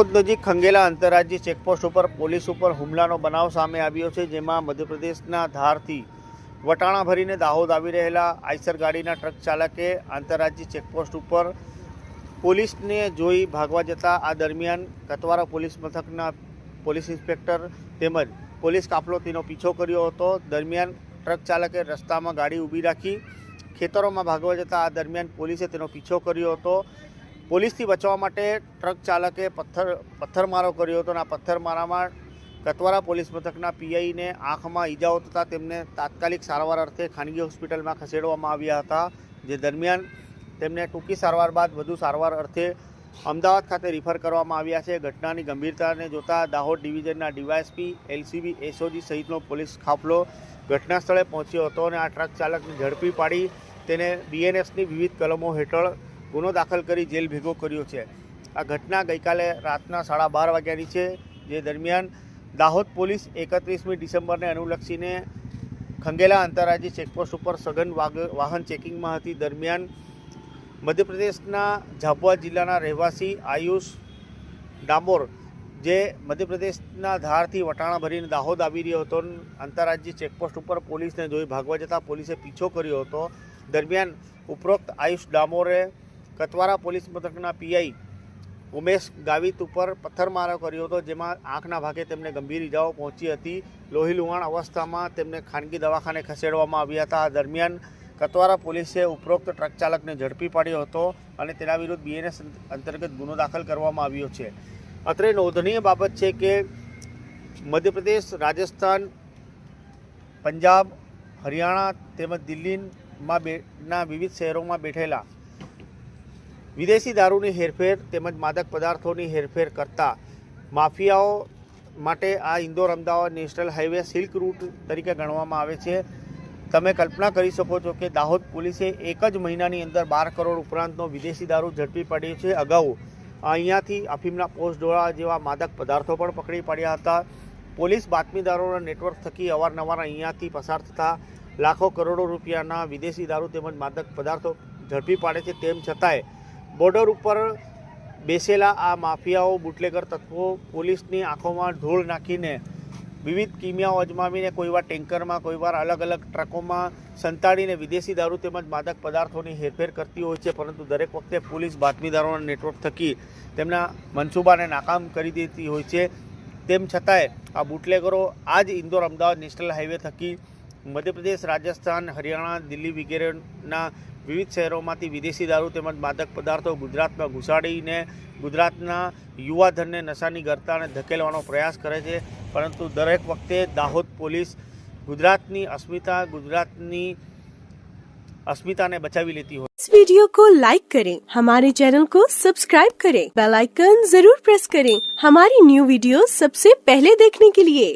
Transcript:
દાહોદ નજીક ખંગેલા આંતરરાજ્ય ચેકપોસ્ટ ઉપર પોલીસ ઉપર હુમલાનો બનાવ સામે આવ્યો છે, જેમાં મધ્યપ્રદેશના ધારથી વટાણા ભરીને દાહોદ આવી રહેલા આઈસર ગાડીના ટ્રક ચાલકે આંતરરાજ્ય ચેકપોસ્ટ ઉપર પોલીસને જોઈ ભાગવા જતા આ દરમિયાન કતવારા પોલીસ મથકના પોલીસ ઇન્સ્પેક્ટર તેમજ પોલીસ કાફલો તેનો પીછો કર્યો હતો। દરમિયાન ટ્રક ચાલકે રસ્તામાં ગાડી ઊભી રાખી ખેતરોમાં ભાગવા જતા આ દરમિયાન પોલીસે તેનો પીછો કર્યો હતો। પોલીસથી બચવા માટે ટ્રક ચાલકે પથ્થરમારો કર્યો હતો અને આ પથ્થરમારામાં કતવારા પોલીસ મથકના પીઆઈને આંખમાં ઈજાઓ થતાં તેમને તાત્કાલિક સારવાર અર્થે ખાનગી હોસ્પિટલમાં ખસેડવામાં આવ્યા હતા, જે દરમિયાન તેમને ટૂંકી સારવાર બાદ વધુ સારવાર અર્થે અમદાવાદ ખાતે રિફર કરવામાં આવ્યા છે। ઘટનાની ગંભીરતાને જોતા દાહોદ ડિવિઝનના ડીવાયએસપી, એલસીબી, એસઓજી સહિતનો પોલીસ કાફલો ઘટના સ્થળે પહોંચ્યો હતો અને આ ટ્રક ચાલકને ઝડપી પાડી તેને બીએનએસની વિવિધ કલમો હેઠળ ગુનો દાખલ કરી જેલ ભેગો કર્યો છે। આ ઘટના ગઈકાલે રાતના 12:30 વાગ્યાની છે, જે દરમિયાન દાહોદ પોલીસ 31મી ડિસેમ્બરને અનુલક્ષીને ખંગેલા આંતરરાજ્ય ચેકપોસ્ટ ઉપર સઘન વાહન ચેકિંગમાં હતી। દરમિયાન મધ્યપ્રદેશના ઝાબુઆ જિલ્લાના રહેવાસી આયુષ ડામોર, જે મધ્યપ્રદેશના ધારથી વટાણા ભરીને દાહોદ આવી રહ્યો હતો, આંતરરાજ્ય ચેકપોસ્ટ ઉપર પોલીસને જોઈ ભાગવા જતાં પોલીસે પીછો કર્યો હતો। દરમિયાન ઉપરોક્ત આયુષ ડામોરે કતવારા પોલીસ મથકના પીઆઈ ઉમેશ ગાવિત ઉપર પથ્થરમારો કર્યો હતો, જેમાં આંખના ભાગે તેમને ગંભીર ઈજાઓ પહોંચી હતી। લોહી લુહાણ અવસ્થામાં તેમને ખાનગી દવાખાને ખસેડવામાં આવ્યા હતા। આ દરમિયાન કતવારા પોલીસે ઉપરોક્ત ટ્રક ચાલકને ઝડપી પાડ્યો હતો અને તેના વિરુદ્ધ બીએનએસ અંતર્ગત ગુનો દાખલ કરવામાં આવ્યો છે। અત્રે નોંધનીય બાબત છે કે મધ્યપ્રદેશ, રાજસ્થાન, પંજાબ, હરિયાણા તેમજ દિલ્હીના વિવિધ શહેરોમાં બેઠેલા વિદેશી દારૂની હેરફેર તેમજ માદક પદાર્થોની હેરફેર કરતા માફિયાઓ માટે આ Indore Ahmedabad national highway silk route તરીકે ગણવામાં આવે છે। તમે કલ્પના કરી શકો છો કે દાહોદ પોલીસે એક જ મહિનાની અંદર 12 કરોડ ઉપરાંતનો વિદેશી દારૂ ઝડપી પાડ્યો છે। અગાઉ અહીંયાથી અફીમના પોસ્ટડોળા જેવા માદક પદાર્થો પણ પકડી પાડ્યા હતા। પોલીસ બાતમીદારોના નેટવર્ક થકી અવારનવાર અહીંયાથી પસાર થતા લાખો કરોડો રૂપિયાના વિદેશી દારૂ તેમજ માદક પદાર્થો ઝડપી પાડે છે। તેમ છતાંય બોર્ડર ઉપર બેસેલા આ માફિયાઓ, બુટલેગર તત્વો પોલીસની આંખોમાં ઢોળ નાખીને વિવિધ કિમિયાઓ અજમાવીને કોઈવાર ટેન્કરમાં, કોઈવાર અલગ અલગ ટ્રકોમાં સંતાડીને વિદેશી દારૂ તેમજ માદક પદાર્થોની હેરફેર કરતી હોય છે, પરંતુ દરેક વખતે પોલીસ બાતમીદારોના નેટવર્ક થકી તેમના મનસૂબાને નાકામ કરી દેતી હોય છે। તેમ છતાંય આ બુટલેગરો આજ ઇન્દોર અમદાવાદ નેશનલ હાઈવે થકી મધ્યપ્રદેશ, રાજસ્થાન, હરિયાણા, દિલ્હી વગેરેના વિવિધ શહેરોમાંથી વિદેશી દારૂ તેમજ માદક પદાર્થો ગુજરાતમાં ઘુસાડીને ગુજરાતના યુવાધનને નશાની ગરતાને ધકેલવાનો પ્રયાસ કરે છે, પરંતુ દરેક વખતે દાહોદ પોલીસ ગુજરાતની अस्मिताને બચાવી લેતી હોય। इस वीडियो को लाइक करें, हमारे चैनल को सब्सक्राइब करें, बेल आइकन जरूर प्रेस करें हमारी न्यू वीडियो सबसे पहले देखने के लिए।